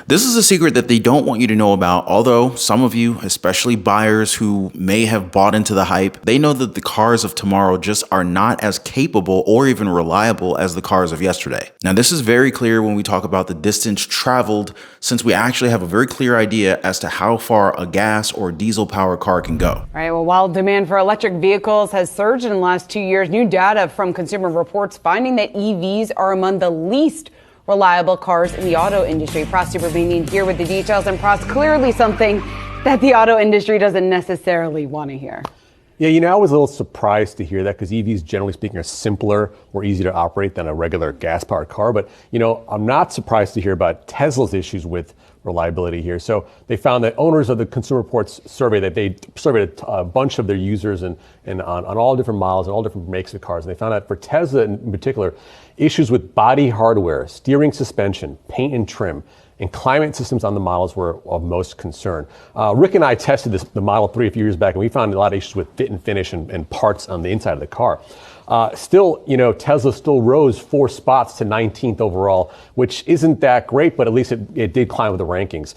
This is a secret that they don't want you to know about, although some of you, especially buyers who may have bought into the hype, they know that the cars of tomorrow just are not as capable or even reliable as the cars of yesterday. Now, this is very clear when we talk about the distance traveled, since we actually have a very clear idea as to how far a gas or diesel powered car can go. All right, well, while demand for electric vehicles has surged in the last 2 years, new data from Consumer Reports finding that EVs are among the least reliable cars in the auto industry. Pras Subramanian here with the details. And Pras, clearly something that the auto industry doesn't necessarily want to hear. Yeah, I was a little surprised to hear that because EVs, generally speaking, are simpler or easier to operate than a regular gas-powered car. But, I'm not surprised to hear about Tesla's issues with reliability here. So they found that owners of the Consumer Reports survey, that they surveyed a bunch of their users and on all different models and all different makes of cars. And they found that for Tesla in particular, issues with body hardware, steering suspension, paint and trim, and climate systems on the models were of most concern. Rick and I tested the Model 3 a few years back, and we found a lot of issues with fit and finish and parts on the inside of the car. Still, Tesla still rose 4 spots to 19th overall, which isn't that great, but at least it did climb with the rankings.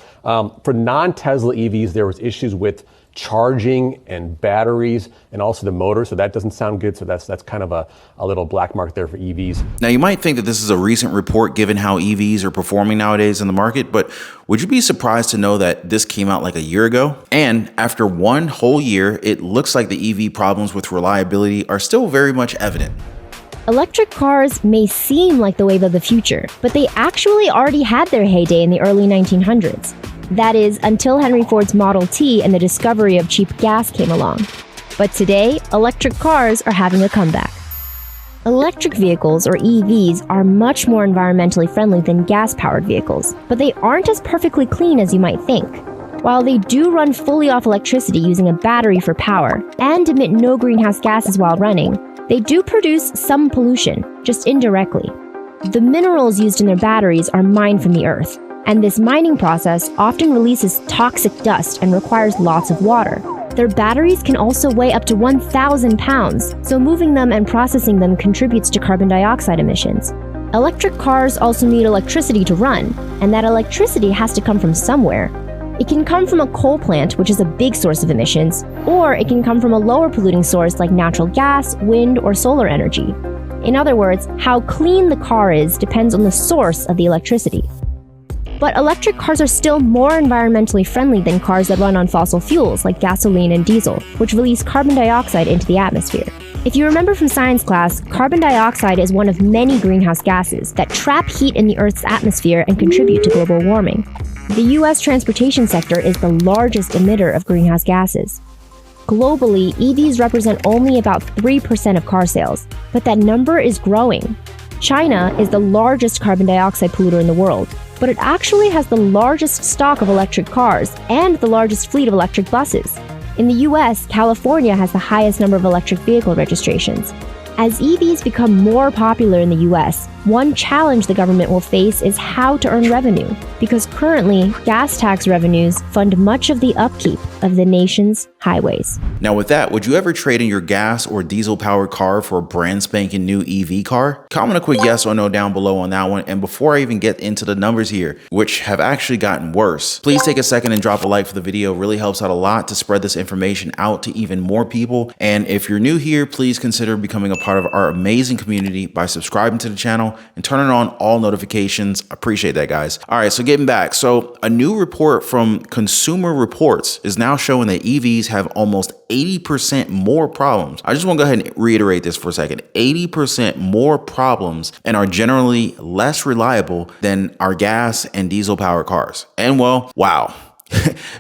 For non-Tesla EVs, there was issues with charging and batteries and also the motor. So that doesn't sound good. So that's kind of a little black mark there for EVs. Now, you might think that this is a recent report given how EVs are performing nowadays in the market, but would you be surprised to know that this came out like a year ago? And after 1 whole year, it looks like the EV problems with reliability are still very much evident. Electric cars may seem like the wave of the future, but they actually already had their heyday in the early 1900s. That is, until Henry Ford's Model T and the discovery of cheap gas came along. But today, electric cars are having a comeback. Electric vehicles, or EVs, are much more environmentally friendly than gas-powered vehicles, but they aren't as perfectly clean as you might think. While they do run fully off electricity using a battery for power and emit no greenhouse gases while running, they do produce some pollution, just indirectly. The minerals used in their batteries are mined from the earth, and this mining process often releases toxic dust and requires lots of water. Their batteries can also weigh up to 1,000 pounds, so moving them and processing them contributes to carbon dioxide emissions. Electric cars also need electricity to run, and that electricity has to come from somewhere. It can come from a coal plant, which is a big source of emissions, or it can come from a lower polluting source like natural gas, wind, or solar energy. In other words, how clean the car is depends on the source of the electricity. But electric cars are still more environmentally friendly than cars that run on fossil fuels like gasoline and diesel, which release carbon dioxide into the atmosphere. If you remember from science class, carbon dioxide is one of many greenhouse gases that trap heat in the Earth's atmosphere and contribute to global warming. The U.S. transportation sector is the largest emitter of greenhouse gases. Globally, EVs represent only about 3% of car sales, but that number is growing. China is the largest carbon dioxide polluter in the world, but it actually has the largest stock of electric cars and the largest fleet of electric buses. In the US, California has the highest number of electric vehicle registrations. As EVs become more popular in the US, one challenge the government will face is how to earn revenue, because currently, gas tax revenues fund much of the upkeep of the nation's highways. Now, with that, would you ever trade in your gas or diesel powered car for a brand spanking new EV car? Comment a quick yes or no down below on that one. And before I even get into the numbers here, which have actually gotten worse, please take a second and drop a like for the video. It really helps out a lot to spread this information out to even more people. And if you're new here, please consider becoming a part of our amazing community by subscribing to the channel and turning on all notifications. Appreciate that, guys. All right, so getting back. So a new report from Consumer Reports is now showing that EVs have almost 80% more problems. I just want to go ahead and reiterate this for a second. 80% more problems and are generally less reliable than our gas and diesel powered cars. And well, wow.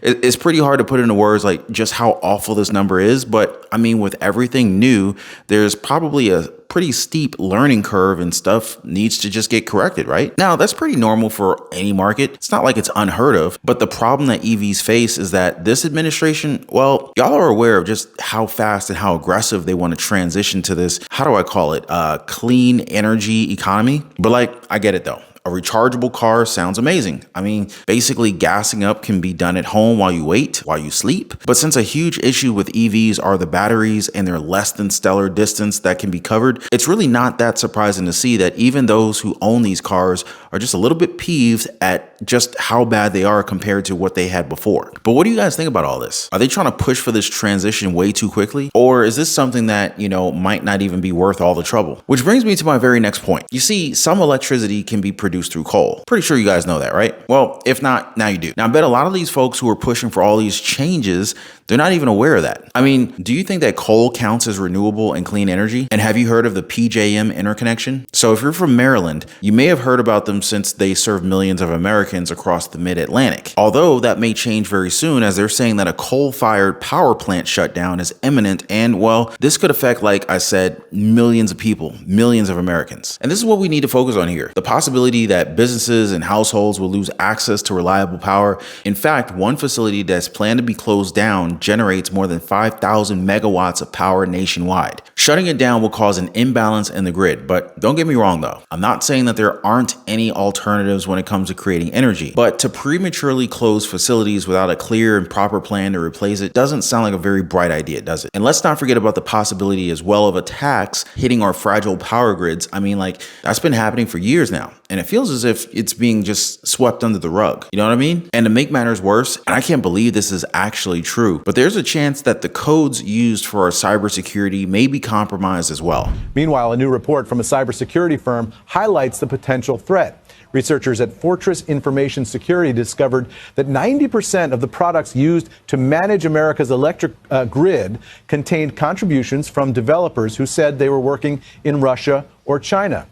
It's pretty hard to put into words like just how awful this number is, but I mean, with everything new, there's probably a pretty steep learning curve and stuff needs to just get corrected, right? Now, that's pretty normal for any market. It's not like it's unheard of, but the problem that EVs face is that this administration, well, y'all are aware of just how fast and how aggressive they want to transition to this, how do I call it, clean energy economy. But like, I get it though. A rechargeable car sounds amazing. I mean, basically gassing up can be done at home while you wait, while you sleep. But since a huge issue with EVs are the batteries and their less than stellar distance that can be covered, it's really not that surprising to see that even those who own these cars are just a little bit peeved at just how bad they are compared to what they had before. But what do you guys think about all this? Are they trying to push for this transition way too quickly? Or is this something that, might not even be worth all the trouble? Which brings me to my very next point. You see, some electricity can be produced through coal. Pretty sure you guys know that, right? Well, if not, now you do. Now, I bet a lot of these folks who are pushing for all these changes, they're not even aware of that. I mean, do you think that coal counts as renewable and clean energy? And have you heard of the PJM interconnection? So if you're from Maryland, you may have heard about them since they serve millions of Americans across the mid-Atlantic. Although that may change very soon, as they're saying that a coal-fired power plant shutdown is imminent, and well, this could affect, like I said, millions of people, millions of Americans. And this is what we need to focus on here. The possibility that businesses and households will lose access to reliable power. In fact, one facility that's planned to be closed down generates more than 5,000 megawatts of power nationwide. Shutting it down will cause an imbalance in the grid, but don't get me wrong though. I'm not saying that there aren't any alternatives when it comes to creating energy, but to prematurely close facilities without a clear and proper plan to replace it doesn't sound like a very bright idea, does it? And let's not forget about the possibility as well of a tax hitting our fragile power grids. I mean, like, that's been happening for years now, and it feels as if it's being just swept under the rug. You know what I mean? And to make matters worse, and I can't believe this is actually true, but there's a chance that the codes used for our cybersecurity may be compromised as well. Meanwhile, a new report from a cybersecurity firm highlights the potential threat. Researchers at Fortress Information Security discovered that 90% of the products used to manage America's electric grid contained contributions from developers who said they were working in Russia or China.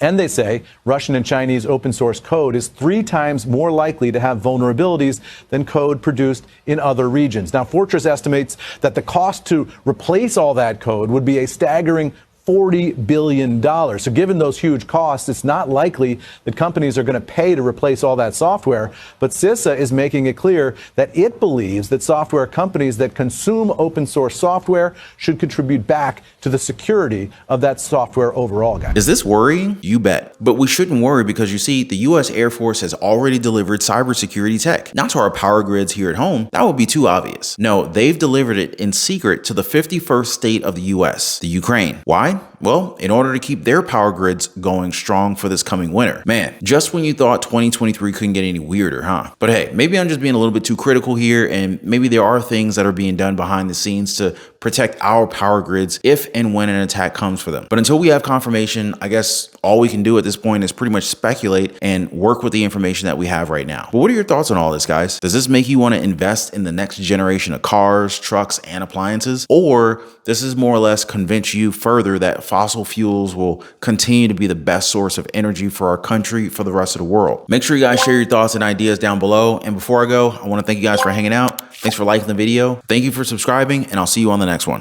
And they say Russian and Chinese open source code is 3 times more likely to have vulnerabilities than code produced in other regions. Now, Fortress estimates that the cost to replace all that code would be a staggering $40 billion. So given those huge costs, it's not likely that companies are going to pay to replace all that software. But CISA is making it clear that it believes that software companies that consume open source software should contribute back to the security of that software overall, guys. Is this worrying? You bet. But we shouldn't worry because you see, the US Air Force has already delivered cybersecurity tech. Not to our power grids here at home. That would be too obvious. No, they've delivered it in secret to the 51st state of the US, the Ukraine. Why? Well, in order to keep their power grids going strong for this coming winter. Man, just when you thought 2023 couldn't get any weirder, huh? But hey, maybe I'm just being a little bit too critical here, and maybe there are things that are being done behind the scenes to protect our power grids if and when an attack comes for them. But until we have confirmation, I guess all we can do at this point is pretty much speculate and work with the information that we have right now. But what are your thoughts on all this, guys? Does this make you want to invest in the next generation of cars, trucks, and appliances? Or does this more or less convince you further that fossil fuels will continue to be the best source of energy for our country, for the rest of the world? Make sure you guys share your thoughts and ideas down below. And before I go, I want to thank you guys for hanging out. Thanks for liking the video. Thank you for subscribing, and I'll see you on the next one.